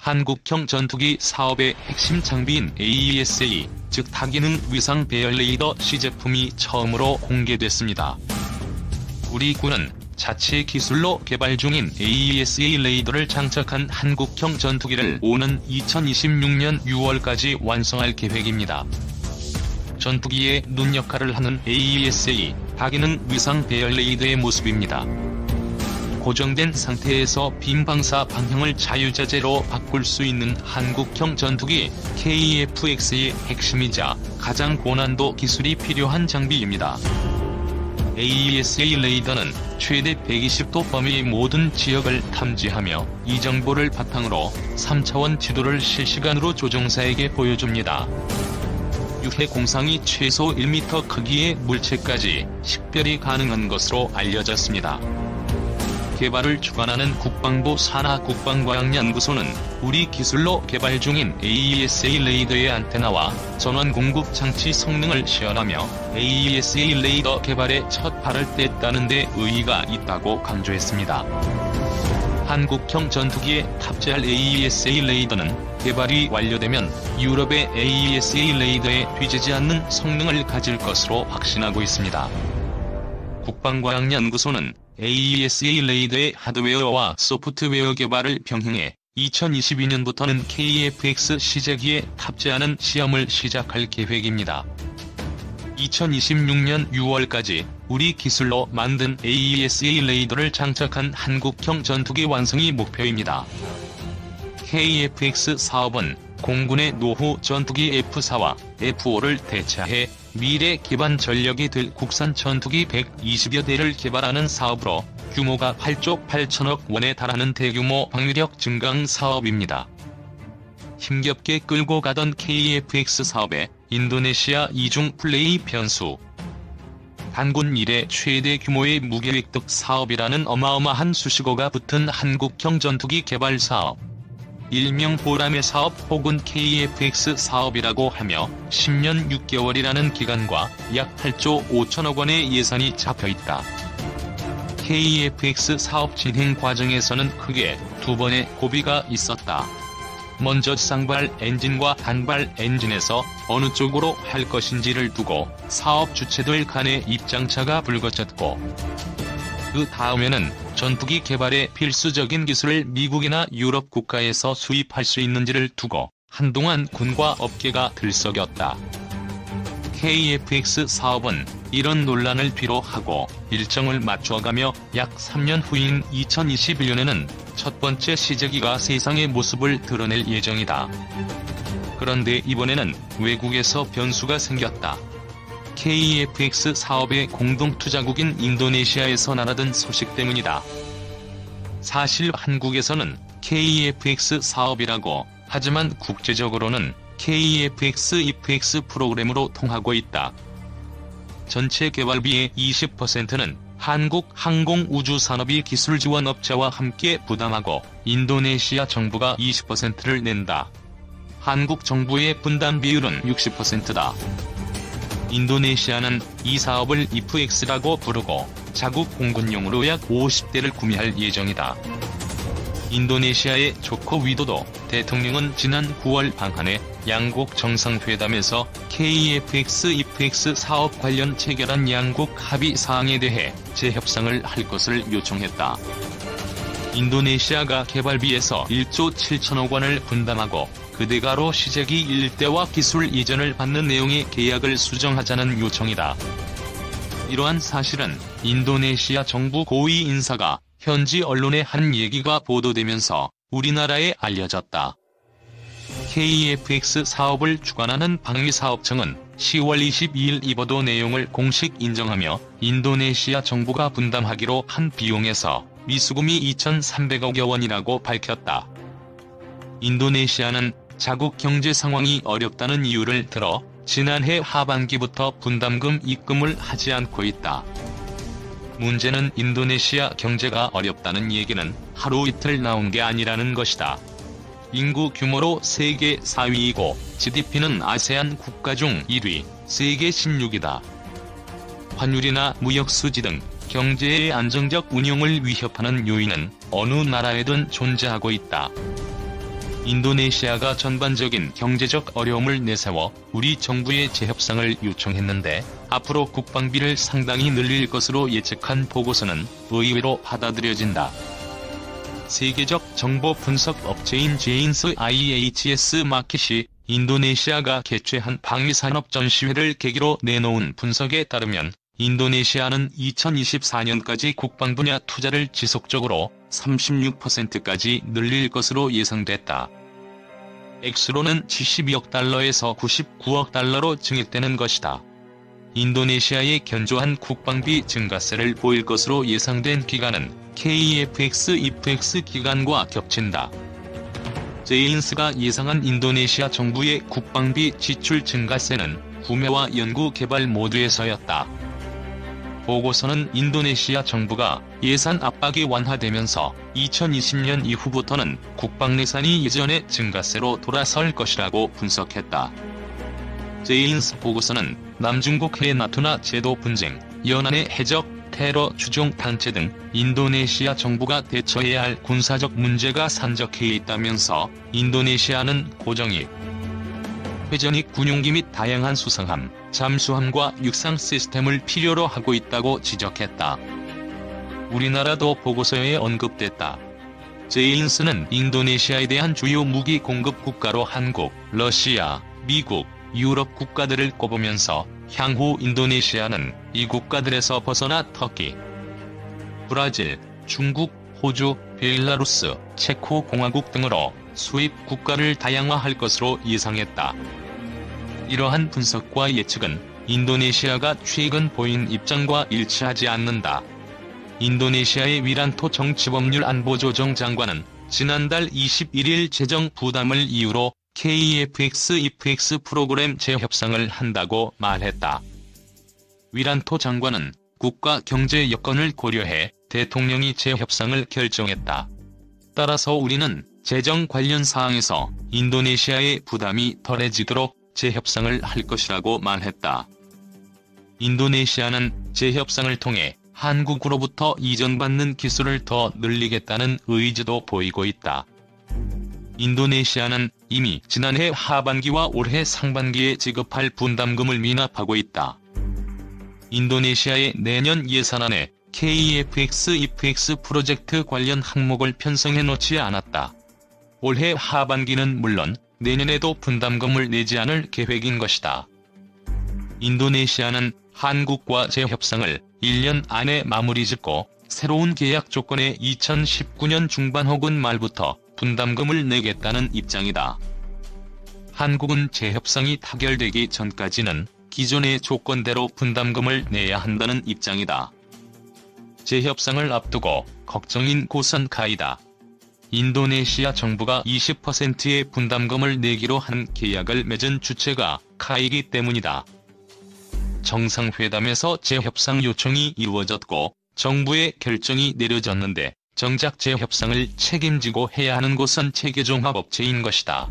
한국형 전투기 사업의 핵심 장비인 AESA, 즉 다기능 위상 배열 레이더 시제품이 처음으로 공개됐습니다. 우리 군은 자체 기술로 개발 중인 AESA 레이더를 장착한 한국형 전투기를 오는 2026년 6월까지 완성할 계획입니다. 전투기의 눈 역할을 하는 AESA, 다기능 위상 배열 레이더의 모습입니다. 고정된 상태에서 빔 방사 방향을 자유자재로 바꿀 수 있는 한국형 전투기 KF-X의 핵심이자 가장 고난도 기술이 필요한 장비입니다. AESA 레이더는 최대 120도 범위의 모든 지역을 탐지하며 이 정보를 바탕으로 3차원 지도를 실시간으로 조종사에게 보여줍니다. 유해 공상이 최소 1m 크기의 물체까지 식별이 가능한 것으로 알려졌습니다. 개발을 주관하는 국방부 산하국방과학연구소는 우리 기술로 개발 중인 AESA 레이더의 안테나와 전원 공급 장치 성능을 시연하며 AESA 레이더 개발에 첫 발을 뗐다는 데 의의가 있다고 강조했습니다. 한국형 전투기에 탑재할 AESA 레이더는 개발이 완료되면 유럽의 AESA 레이더에 뒤지지 않는 성능을 가질 것으로 확신하고 있습니다. 국방과학연구소는 AESA 레이더의 하드웨어와 소프트웨어 개발을 병행해 2022년부터는 KF-X 시제기에 탑재하는 시험을 시작할 계획입니다. 2026년 6월까지 우리 기술로 만든 AESA 레이더를 장착한 한국형 전투기 완성이 목표입니다. KF-X 사업은 공군의 노후 전투기 F4와 F5를 대체해 미래 기반 전력이 될 국산 전투기 120여 대를 개발하는 사업으로 규모가 8조 8천억 원에 달하는 대규모 방위력 증강 사업입니다. 힘겹게 끌고 가던 KF-X 사업에 인도네시아 이중 플레이 변수. 단군 이래 최대 규모의 무계획득 사업이라는 어마어마한 수식어가 붙은 한국형 전투기 개발 사업. 일명 보람의 사업 혹은 KF-X 사업이라고 하며 10년 6개월이라는 기간과 약 8조 5천억 원의 예산이 잡혀있다. KF-X 사업 진행 과정에서는 크게 두 번의 고비가 있었다. 먼저 쌍발 엔진과 단발 엔진에서 어느 쪽으로 할 것인지를 두고 사업 주체들 간의 입장차가 불거졌고, 그 다음에는 전투기 개발에 필수적인 기술을 미국이나 유럽 국가에서 수입할 수 있는지를 두고 한동안 군과 업계가 들썩였다. KF-X 사업은 이런 논란을 뒤로하고 일정을 맞춰가며 약 3년 후인 2021년에는 첫 번째 시제기가 세상의 모습을 드러낼 예정이다. 그런데 이번에는 외국에서 변수가 생겼다. KF-X 사업의 공동투자국인 인도네시아에서 날아든 소식 때문이다. 사실 한국에서는 KF-X 사업이라고 하지만 국제적으로는 KF-X IF-X 프로그램으로 통하고 있다. 전체 개발비의 20%는 한국 항공우주산업이 기술지원업체와 함께 부담하고 인도네시아 정부가 20%를 낸다. 한국 정부의 분담 비율은 60%다. 인도네시아는 이 사업을 IF-X라고 부르고 자국 공군용으로 약 50대를 구매할 예정이다. 인도네시아의 조코 위도도 대통령은 지난 9월 방한해 양국 정상회담에서 KF-X IF-X 사업 관련 체결한 양국 합의 사항에 대해 재협상을 할 것을 요청했다. 인도네시아가 개발비에서 1조 7천억 원을 분담하고 그 대가로 시제기 1대와 기술 이전을 받는 내용의 계약을 수정하자는 요청이다. 이러한 사실은 인도네시아 정부 고위 인사가 현지 언론에 한 얘기가 보도되면서 우리나라에 알려졌다. KF-X 사업을 주관하는 방위사업청은 10월 22일 이 보도 내용을 공식 인정하며 인도네시아 정부가 분담하기로 한 비용에서 미수금이 2,300억 원이라고 밝혔다. 인도네시아는 자국 경제 상황이 어렵다는 이유를 들어 지난해 하반기부터 분담금 입금을 하지 않고 있다. 문제는 인도네시아 경제가 어렵다는 얘기는 하루 이틀 나온 게 아니라는 것이다. 인구 규모로 세계 4위이고 GDP는 아세안 국가 중 1위, 세계 16위다. 환율이나 무역 수지 등 경제의 안정적 운용을 위협하는 요인은 어느 나라에든 존재하고 있다. 인도네시아가 전반적인 경제적 어려움을 내세워 우리 정부에 재협상을 요청했는데 앞으로 국방비를 상당히 늘릴 것으로 예측한 보고서는 의외로 받아들여진다. 세계적 정보 분석 업체인 제인스 IHS 마켓이 인도네시아가 개최한 방위산업 전시회를 계기로 내놓은 분석에 따르면 인도네시아는 2024년까지 국방 분야 투자를 지속적으로 36%까지 늘릴 것으로 예상됐다. 액수로는 72억 달러에서 99억 달러로 증액되는 것이다. 인도네시아의 견조한 국방비 증가세를 보일 것으로 예상된 기간은 KEFX-IFX 기간과 겹친다. 제인스가 예상한 인도네시아 정부의 국방비 지출 증가세는 구매와 연구 개발 모두에서였다. 보고서는 인도네시아 정부가 예산 압박이 완화되면서 2020년 이후부터는 국방 예산이 예전의 증가세로 돌아설 것이라고 분석했다. 제인스 보고서는 남중국 해나토나 제도 분쟁, 연안의 해적, 테러 주종 단체 등 인도네시아 정부가 대처해야 할 군사적 문제가 산적해 있다면서 인도네시아는 고정익, 회전익 군용기 및 다양한 수상함, 잠수함과 육상 시스템을 필요로 하고 있다고 지적했다. 우리나라도 보고서에 언급됐다. 제인스는 인도네시아에 대한 주요 무기 공급 국가로 한국, 러시아, 미국, 유럽 국가들을 꼽으면서 향후 인도네시아는 이 국가들에서 벗어나 터키, 브라질, 중국, 호주, 벨라루스, 체코 공화국 등으로 수입 국가를 다양화할 것으로 예상했다. 이러한 분석과 예측은 인도네시아가 최근 보인 입장과 일치하지 않는다. 인도네시아의 위란토 정치법률 안보조정 장관은 지난달 21일 재정 부담을 이유로 KEFX-IFX 프로그램 재협상을 한다고 말했다. 위란토 장관은 국가 경제 여건을 고려해 대통령이 재협상을 결정했다. 따라서 우리는 재정 관련 사항에서 인도네시아의 부담이 덜해지도록 재협상을 할 것이라고 말했다. 인도네시아는 재협상을 통해 한국으로부터 이전받는 기술을 더 늘리겠다는 의지도 보이고 있다. 인도네시아는 이미 지난해 하반기와 올해 상반기에 지급할 분담금을 미납하고 있다. 인도네시아의 내년 예산안에 KEFX-IFX 프로젝트 관련 항목을 편성해 놓지 않았다. 올해 하반기는 물론 내년에도 분담금을 내지 않을 계획인 것이다. 인도네시아는 한국과 재협상을 1년 안에 마무리 짓고 새로운 계약 조건에 2019년 중반 혹은 말부터 분담금을 내겠다는 입장이다. 한국은 재협상이 타결되기 전까지는 기존의 조건대로 분담금을 내야 한다는 입장이다. 재협상을 앞두고 걱정인 곳은 카이다. 인도네시아 정부가 20%의 분담금을 내기로 한 계약을 맺은 주체가 카이기 때문이다. 정상회담에서 재협상 요청이 이루어졌고 정부의 결정이 내려졌는데 정작 재협상을 책임지고 해야 하는 곳은 체계종합업체인 것이다.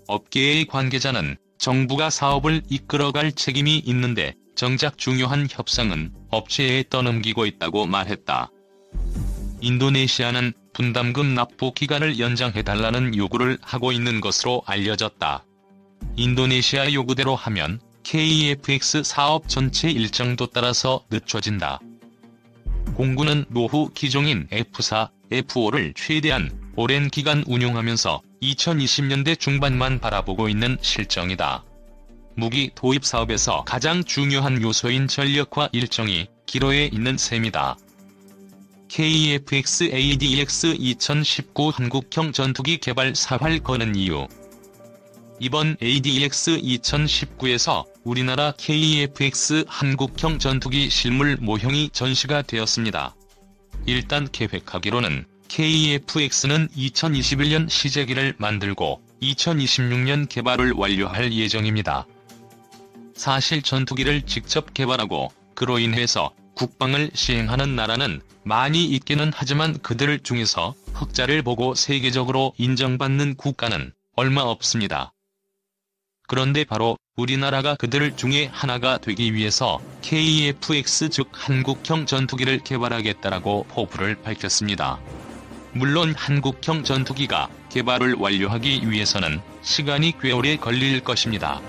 업계의 관계자는 정부가 사업을 이끌어갈 책임이 있는데 정작 중요한 협상은 업체에 떠넘기고 있다고 말했다. 인도네시아는 분담금 납부 기간을 연장해달라는 요구를 하고 있는 것으로 알려졌다. 인도네시아 요구대로 하면 KEFX 사업 전체 일정도 따라서 늦춰진다. 공군은 노후 기종인 F4, F5를 최대한 오랜 기간 운용하면서 2020년대 중반만 바라보고 있는 실정이다. 무기 도입 사업에서 가장 중요한 요소인 전력화 일정이 기로에 있는 셈이다. KEFX-ADX 2019 한국형 전투기 개발 사활 거는 이유. 이번 ADX 2019에서 우리나라 KEFX 한국형 전투기 실물 모형이 전시가 되었습니다. 일단 계획하기로는 KEFX는 2021년 시제기를 만들고 2026년 개발을 완료할 예정입니다. 사실 전투기를 직접 개발하고 그로 인해서 국방을 시행하는 나라는 많이 있기는 하지만 그들 중에서 흑자를 보고 세계적으로 인정받는 국가는 얼마 없습니다. 그런데 바로 우리나라가 그들 중에 하나가 되기 위해서 KEFX 즉 한국형 전투기를 개발하겠다라고 포부를 밝혔습니다. 물론 한국형 전투기가 개발을 완료하기 위해서는 시간이 꽤 오래 걸릴 것입니다.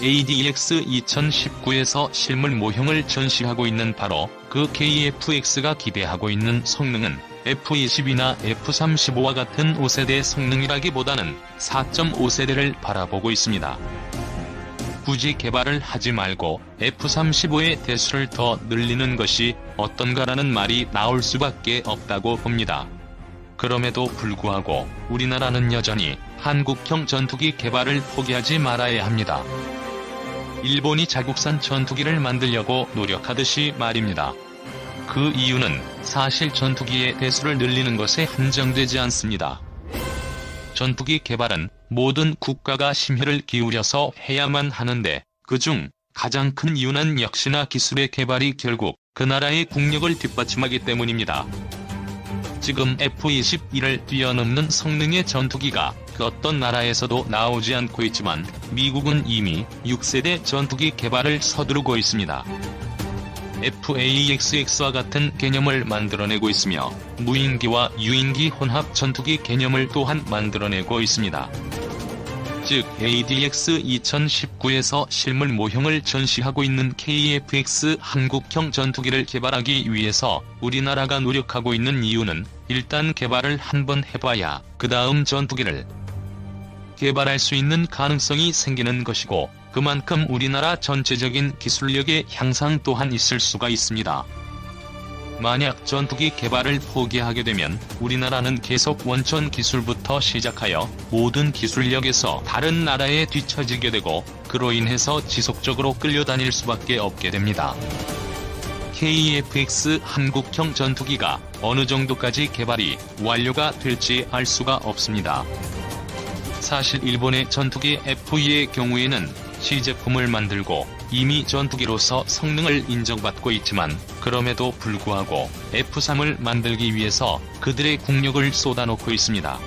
ADX 2019에서 실물 모형을 전시하고 있는 바로 그 KF-X가 기대하고 있는 성능은 F20이나 F35와 같은 5세대 성능이라기보다는 4.5세대를 바라보고 있습니다. 굳이 개발을 하지 말고 F35의 대수를 더 늘리는 것이 어떤가라는 말이 나올 수밖에 없다고 봅니다. 그럼에도 불구하고 우리나라는 여전히 한국형 전투기 개발을 포기하지 말아야 합니다. 일본이 자국산 전투기를 만들려고 노력하듯이 말입니다. 그 이유는 사실 전투기의 대수를 늘리는 것에 한정되지 않습니다. 전투기 개발은 모든 국가가 심혈을 기울여서 해야만 하는데 그중 가장 큰 이유는 역시나 기술의 개발이 결국 그 나라의 국력을 뒷받침하기 때문입니다. 지금 F-21을 뛰어넘는 성능의 전투기가 그 어떤 나라에서도 나오지 않고 있지만 미국은 이미 6세대 전투기 개발을 서두르고 있습니다. FA-XX-X와 같은 개념을 만들어내고 있으며 무인기와 유인기 혼합 전투기 개념을 또한 만들어내고 있습니다. 즉 ADX 2019에서 실물 모형을 전시하고 있는 KF-X 한국형 전투기를 개발하기 위해서 우리나라가 노력하고 있는 이유는 일단 개발을 한번 해봐야 그 다음 전투기를 개발할 수 있는 가능성이 생기는 것이고 그만큼 우리나라 전체적인 기술력의 향상 또한 있을 수가 있습니다. 만약 전투기 개발을 포기하게 되면 우리나라는 계속 원천 기술부터 시작하여 모든 기술력에서 다른 나라에 뒤처지게 되고 그로 인해서 지속적으로 끌려다닐 수밖에 없게 됩니다. KF-X 한국형 전투기가 어느 정도까지 개발이 완료가 될지 알 수가 없습니다. 사실 일본의 전투기 F2의 경우에는 시제품을 만들고 이미 전투기로서 성능을 인정받고 있지만 그럼에도 불구하고 F3을 만들기 위해서 그들의 국력을 쏟아놓고 있습니다.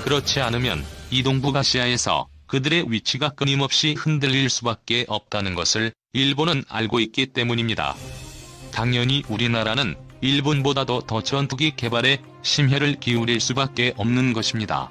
그렇지 않으면 이 동북아시아에서 그들의 위치가 끊임없이 흔들릴 수밖에 없다는 것을 일본은 알고 있기 때문입니다. 당연히 우리나라는 일본보다도 더 전투기 개발에 심혈을 기울일 수밖에 없는 것입니다.